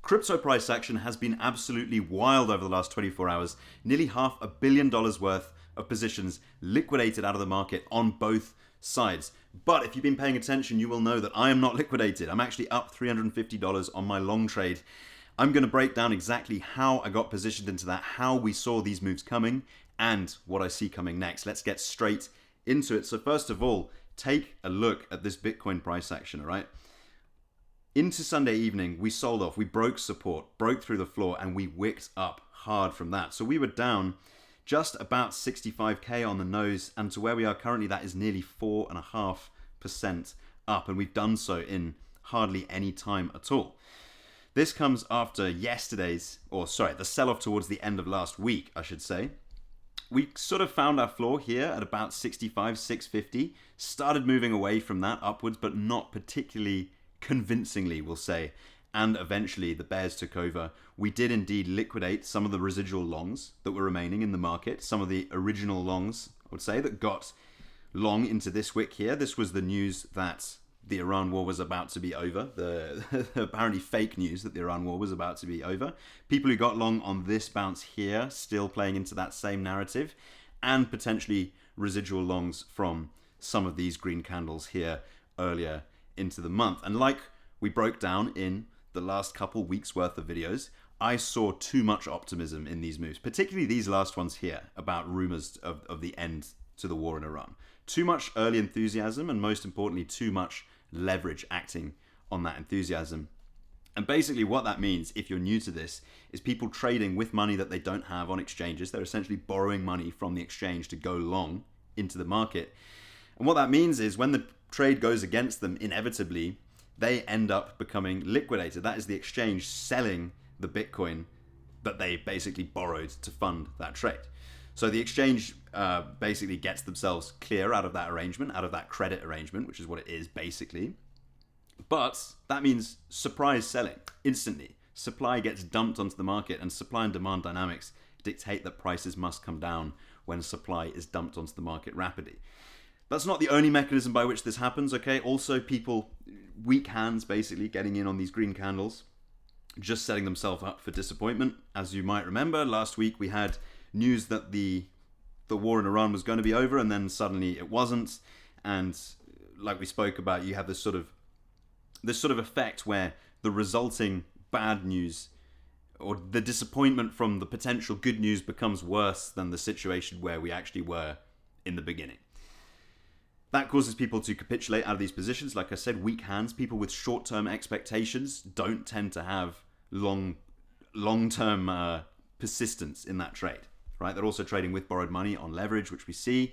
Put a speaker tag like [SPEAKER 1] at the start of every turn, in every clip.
[SPEAKER 1] Crypto price action has been absolutely wild over the last 24 hours. Nearly $500 million worth of positions liquidated out of the market on both sides. But if you've been paying attention, you will know that I am not liquidated. I'm actually up $350 on my long trade. I'm going to break down exactly how I got positioned into that, how we saw these moves coming, and what I see coming next. Let's get straight into it. So first of all, take a look at this Bitcoin price action, all right? Into Sunday evening, we sold off, we broke support, broke through the floor, and we wicked up hard from that. So we were down just about 65k on the nose, and to where we are currently, that is nearly 4.5% up, and we've done so in hardly any time at all. This comes after the sell-off towards the end of last week, I should say. We sort of found our floor here at about 65, 650, started moving away from that upwards, but not particularly convincingly, we'll say, and eventually the bears took over. We did indeed liquidate some of the residual longs that were remaining in the market, some of the original longs, I would say, that got long into this wick here. This was the news that the Iran war was about to be over, the apparently fake news that the Iran war was about to be over. People who got long on this bounce here, still playing into that same narrative, and potentially residual longs from some of these green candles here earlier into the month. And like we broke down in the last couple weeks worth of videos, I saw too much optimism in these moves, particularly these last ones here about rumors of the end to the war in Iran. Too much early enthusiasm, and most importantly, too much leverage acting on that enthusiasm. And basically what that means, if you're new to this, is people trading with money that they don't have on exchanges. They're essentially borrowing money from the exchange to go long into the market. And what that means is when the trade goes against them, inevitably, they end up becoming liquidated. That is the exchange selling the Bitcoin that they basically borrowed to fund that trade. So the exchange basically gets themselves clear out of that arrangement, out of that credit arrangement, which is what it is basically. But that means surprise selling instantly. Supply gets dumped onto the market, and supply and demand dynamics dictate that prices must come down when supply is dumped onto the market rapidly. That's not the only mechanism by which this happens, okay? Also, people, weak hands basically, getting in on these green candles, just setting themselves up for disappointment. As you might remember, last week we had news that the war in Iran was going to be over, and then suddenly it wasn't. And like we spoke about, you have this sort of effect where the resulting bad news or the disappointment from the potential good news becomes worse than the situation where we actually were in the beginning. That causes people to capitulate out of these positions. Like I said, weak hands, people with short-term expectations don't tend to have long-term persistence in that trade, right? They're also trading with borrowed money on leverage, which we see.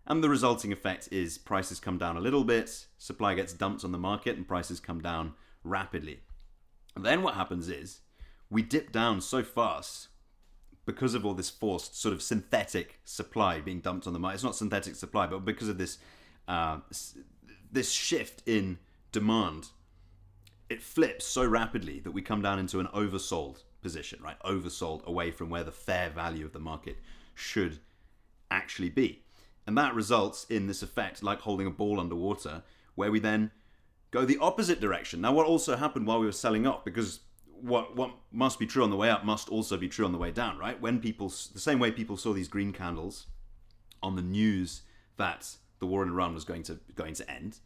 [SPEAKER 1] And the resulting effect is prices come down a little bit, supply gets dumped on the market, and prices come down rapidly. And then what happens is we dip down so fast because of all this forced sort of synthetic supply being dumped on the market. It's not synthetic supply, but because of this this shift in demand, it flips so rapidly that we come down into an oversold position, right? Oversold away from where the fair value of the market should actually be. And that results in this effect like holding a ball underwater, where we then go the opposite direction. Now, what also happened while we were selling off, because what must be true on the way up must also be true on the way down, right? When people, the same way people saw these green candles on the news that the war in Iran was going to end,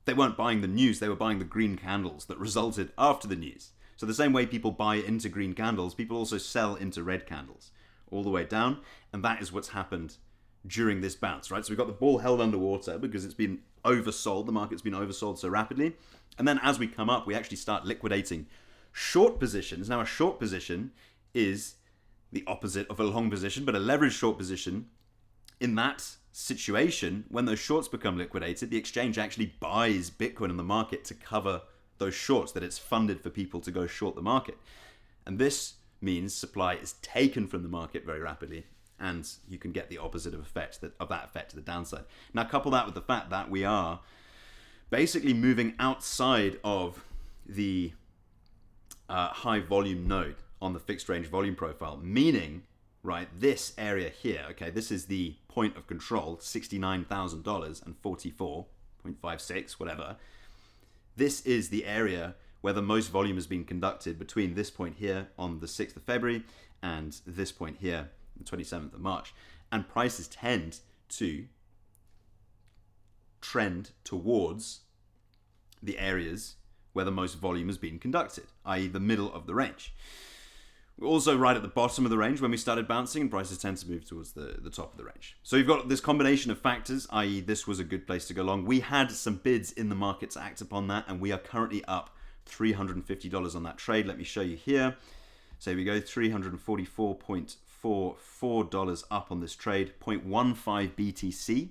[SPEAKER 1] they weren't buying the news, they were buying the green candles that resulted after the news. So the same way people buy into green candles, people also sell into red candles all the way down, and that is what's happened during this bounce, right? So we've got the ball held underwater because it's been oversold, the market's been oversold so rapidly. And then as we come up, we actually start liquidating short positions. Now, a short position is the opposite of a long position, but a leveraged short position, in that situation, when those shorts become liquidated, the exchange actually buys Bitcoin in the market to cover those shorts that it's funded for people to go short the market. And this means supply is taken from the market very rapidly, and you can get the opposite of that effect to the downside. Now, couple that with the fact that we are basically moving outside of the high volume node on the fixed range volume profile, meaning, right, this area here, okay, this is the point of control, $69,000 and 44.56, whatever. This is the area where the most volume has been conducted between this point here on the 6th of February and this point here, the 27th of March. And prices tend to trend towards the areas where the most volume has been conducted, i.e. the middle of the range. We're also right at the bottom of the range when we started bouncing, and prices tend to move towards the top of the range. So you've got this combination of factors, i.e. this was a good place to go long. We had some bids in the market to act upon that, and we are currently up $350 on that trade. Let me show you here. So here we go, $344.44 up on this trade, 0.15 BTC,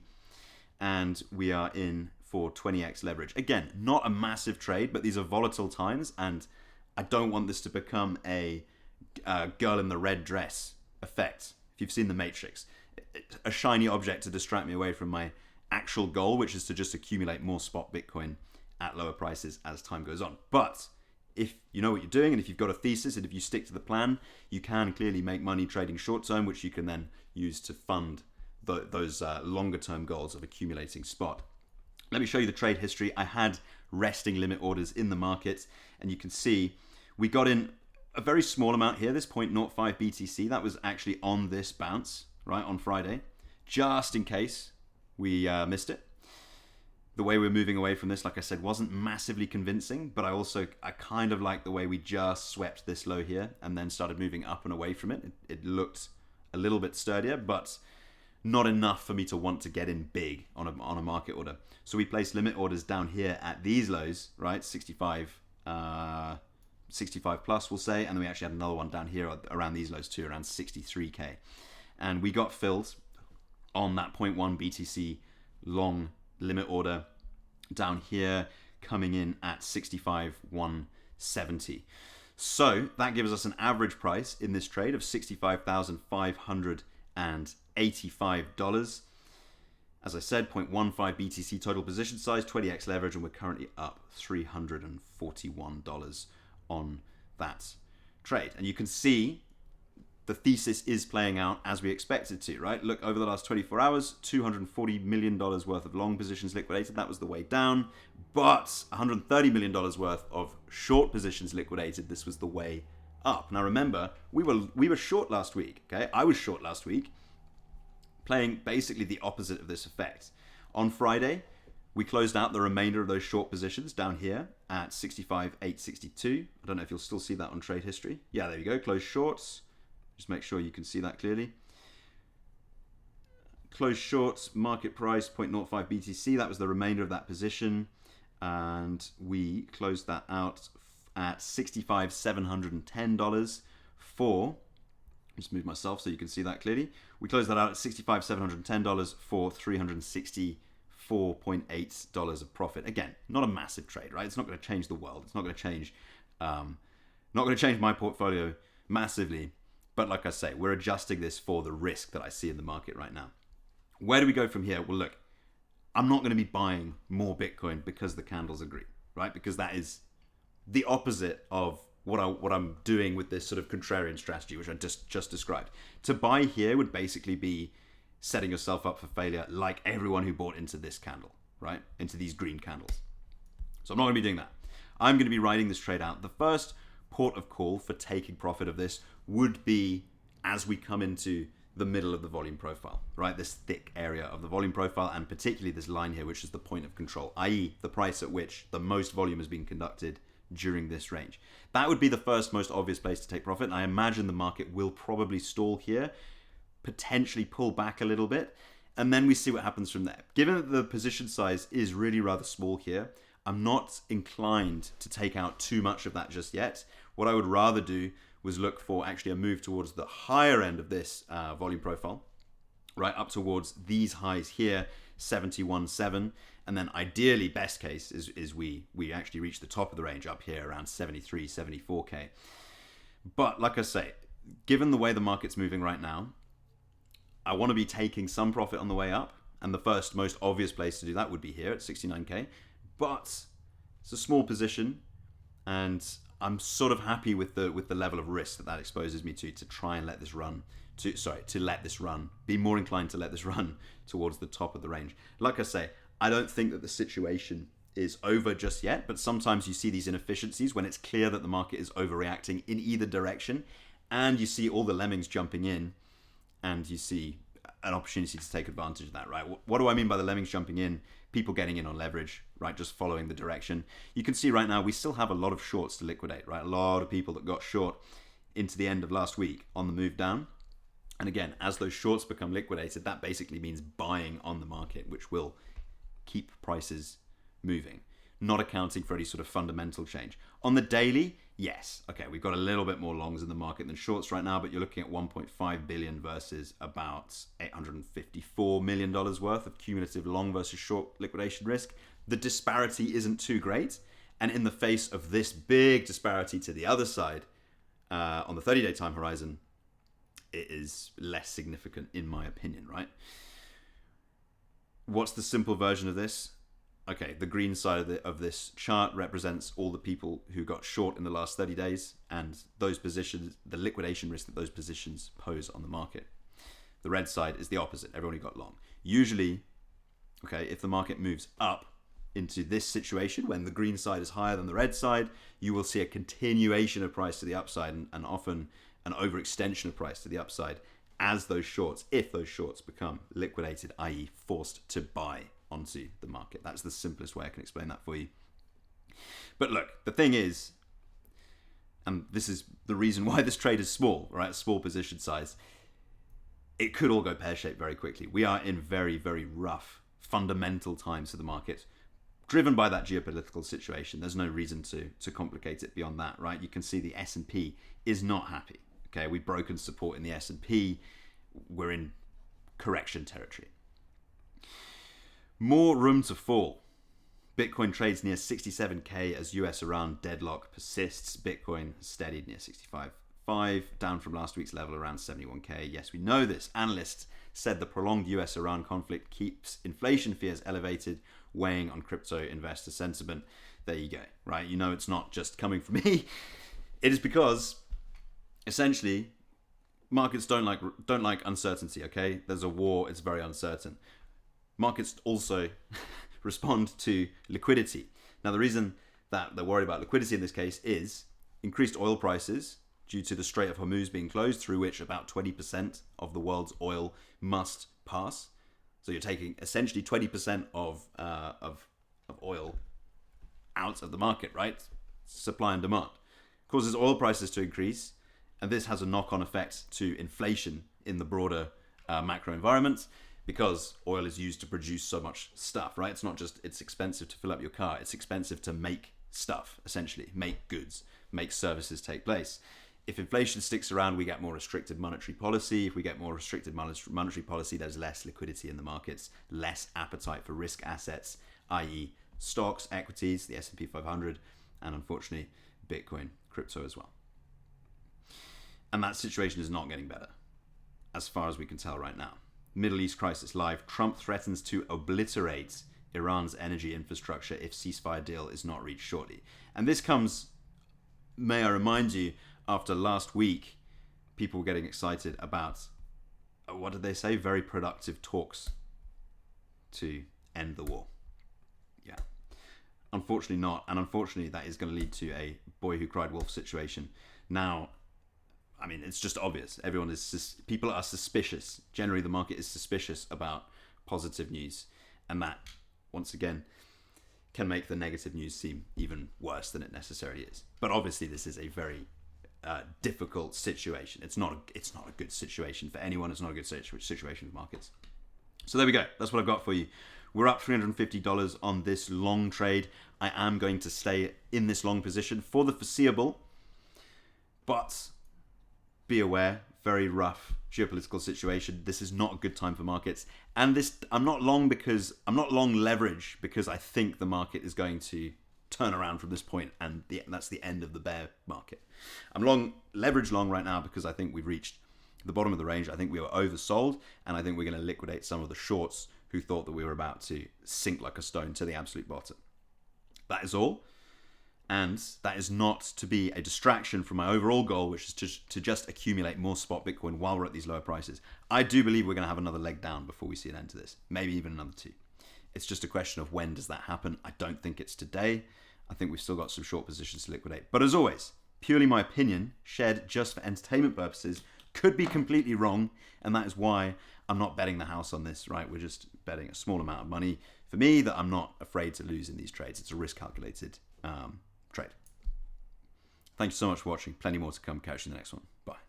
[SPEAKER 1] and we are in for 20x leverage. Again, not a massive trade, but these are volatile times, and I don't want this to become a girl in the red dress effect. If you've seen The Matrix, a shiny object to distract me away from my actual goal, which is to just accumulate more spot Bitcoin at lower prices as time goes on. But if you know what you're doing, and if you've got a thesis, and if you stick to the plan, you can clearly make money trading short term, which you can then use to fund those longer term goals of accumulating spot. Let me show you the trade history. I had resting limit orders in the market, and you can see we got in a very small amount here, this 0.05 BTC. That was actually on this bounce, right, on Friday, just in case we missed it. The way we're moving away from this, like I said, wasn't massively convincing, but I kind of like the way we just swept this low here and then started moving up and away from it. It looked a little bit sturdier, but not enough for me to want to get in big on a market order. So we placed limit orders down here at these lows, right, 65 plus, we'll say, and then we actually had another one down here around these lows too, around 63k, and we got filled on that 0.1 BTC long limit order down here, coming in at 65,170. So that gives us an average price in this trade of $65,585. As I said, 0.15 BTC total position size, 20x leverage, and we're currently up $341 on that trade. And you can see the thesis is playing out as we expected to, right? Look, over the last 24 hours, $240 million worth of long positions liquidated. That was the way down. But $130 million worth of short positions liquidated. This was the way up. Now remember, we were short last week, okay? I was short last week, playing basically the opposite of this effect. On Friday, we closed out the remainder of those short positions down here at 65,862. I don't know if you'll still see that on trade history. Yeah, there you go. Closed shorts. Just make sure you can see that clearly. Closed shorts, market price 0.05 BTC. That was the remainder of that position. And we closed that out at $65,710 for, just move myself so you can see that clearly. We closed that out at $65,710 for $364.8 of profit. Again, not a massive trade, right? It's not going to change the world. It's not going to change, my portfolio massively. But like I say, we're adjusting this for the risk that I see in the market right now. Where do we go from here? Well, look, I'm not going to be buying more Bitcoin because the candles are green, right? Because that is the opposite of what I'm doing with this sort of contrarian strategy, which I just described. To buy here would basically be setting yourself up for failure, like everyone who bought into this candle, right? Into these green candles. So I'm not going to be doing that. I'm going to be riding this trade out. The first port of call for taking profit of this would be as we come into the middle of the volume profile, right? This thick area of the volume profile, and particularly this line here, which is the point of control, i.e. the price at which the most volume has been conducted during this range. That would be the first most obvious place to take profit, and I imagine the market will probably stall here, potentially pull back a little bit, and then we see what happens from there. Given that the position size is really rather small here, I'm not inclined to take out too much of that just yet. What I would rather do was look for actually a move towards the higher end of this volume profile, right up towards these highs here, 71.7, and then ideally, best case is we actually reach the top of the range up here around 73, 74k. But like I say, given the way the market's moving right now, I want to be taking some profit on the way up, and the first most obvious place to do that would be here at 69k. But it's a small position, and I'm sort of happy with the level of risk that exposes me to try and let this run, be more inclined to let this run towards the top of the range. Like I say, I don't think that the situation is over just yet, but sometimes you see these inefficiencies when it's clear that the market is overreacting in either direction, and you see all the lemmings jumping in, and you see an opportunity to take advantage of that, right? What do I mean by the lemmings jumping in? People getting in on leverage, right? Just following the direction. You can see right now we still have a lot of shorts to liquidate, right? A lot of people that got short into the end of last week on the move down. And again, as those shorts become liquidated, that basically means buying on the market, which will keep prices moving, not accounting for any sort of fundamental change. On the daily, yes, okay, we've got a little bit more longs in the market than shorts right now, but you're looking at 1.5 billion versus about $854 million worth of cumulative long versus short liquidation risk. The disparity isn't too great, and in the face of this big disparity to the other side, on the 30-day time horizon, it is less significant in my opinion, right? What's the simple version of this? Okay, the green side of this chart represents all the people who got short in the last 30 days and those positions, the liquidation risk that those positions pose on the market. The red side is the opposite, everyone who got long. Usually, okay, if the market moves up into this situation, when the green side is higher than the red side, you will see a continuation of price to the upside and often an overextension of price to the upside as those shorts, if those shorts become liquidated, i.e. forced to buy onto the market. That's the simplest way I can explain that for you. But look, the thing is, and this is the reason why this trade is small, right? Small position size. It could all go pear-shaped very quickly. We are in very, very rough, fundamental times for the market, driven by that geopolitical situation. There's no reason to complicate it beyond that, right? You can see the S&P is not happy. Okay, we've broken support in the S&P. We're in correction territory. More room to fall. Bitcoin trades near 67k as US-Iran deadlock persists. Bitcoin steadied near 65.5, down from last week's level around 71k. Yes, we know this. Analysts said the prolonged US-Iran conflict keeps inflation fears elevated, weighing on crypto investor sentiment. There you go, right? You know it's not just coming from me. It is because essentially markets don't like uncertainty, okay? There's a war, it's very uncertain. Markets also respond to liquidity. Now, the reason that they're worried about liquidity in this case is increased oil prices due to the Strait of Hormuz being closed, through which about 20% of the world's oil must pass. So you're taking essentially 20% of oil out of the market, right? Supply and demand. Causes oil prices to increase, and this has a knock-on effect to inflation in the broader macro environment, because oil is used to produce so much stuff, right? It's not just it's expensive to fill up your car, it's expensive to make stuff, essentially, make goods, make services take place. If inflation sticks around, we get more restricted monetary policy. If we get more restricted monetary policy, there's less liquidity in the markets, less appetite for risk assets, i.e. stocks, equities, the S&P 500, and unfortunately, Bitcoin, crypto as well. And that situation is not getting better, as far as we can tell right now. Middle East crisis live. Trump threatens to obliterate Iran's energy infrastructure if ceasefire deal is not reached shortly. And this comes, may I remind you, after last week, people were getting excited about, what did they say? Very productive talks to end the war. Yeah. Unfortunately not. And unfortunately, that is going to lead to a boy who cried wolf situation. Now, I mean, it's just obvious. People are suspicious. Generally, the market is suspicious about positive news. And that, once again, can make the negative news seem even worse than it necessarily is. But obviously, this is a very difficult situation. It's not a good situation for anyone. It's not a good situation for markets. So there we go. That's what I've got for you. We're up $350 on this long trade. I am going to stay in this long position for the foreseeable. But be aware, very rough geopolitical situation. This is not a good time for markets. And I'm not long leverage because I think the market is going to turn around from this point, and that's the end of the bear market. I'm leverage long right now because I think we've reached the bottom of the range. I think we were oversold, and I think we're going to liquidate some of the shorts who thought that we were about to sink like a stone to the absolute bottom. That is all. And that is not to be a distraction from my overall goal, which is to just accumulate more spot Bitcoin while we're at these lower prices. I do believe we're going to have another leg down before we see an end to this. Maybe even another two. It's just a question of when does that happen. I don't think it's today. I think we've still got some short positions to liquidate. But as always, purely my opinion, shared just for entertainment purposes, could be completely wrong. And that is why I'm not betting the house on this, right? We're just betting a small amount of money for me that I'm not afraid to lose in these trades. It's a risk calculated trade. Thank you so much for watching. Plenty more to come. Catch you in the next one. Bye.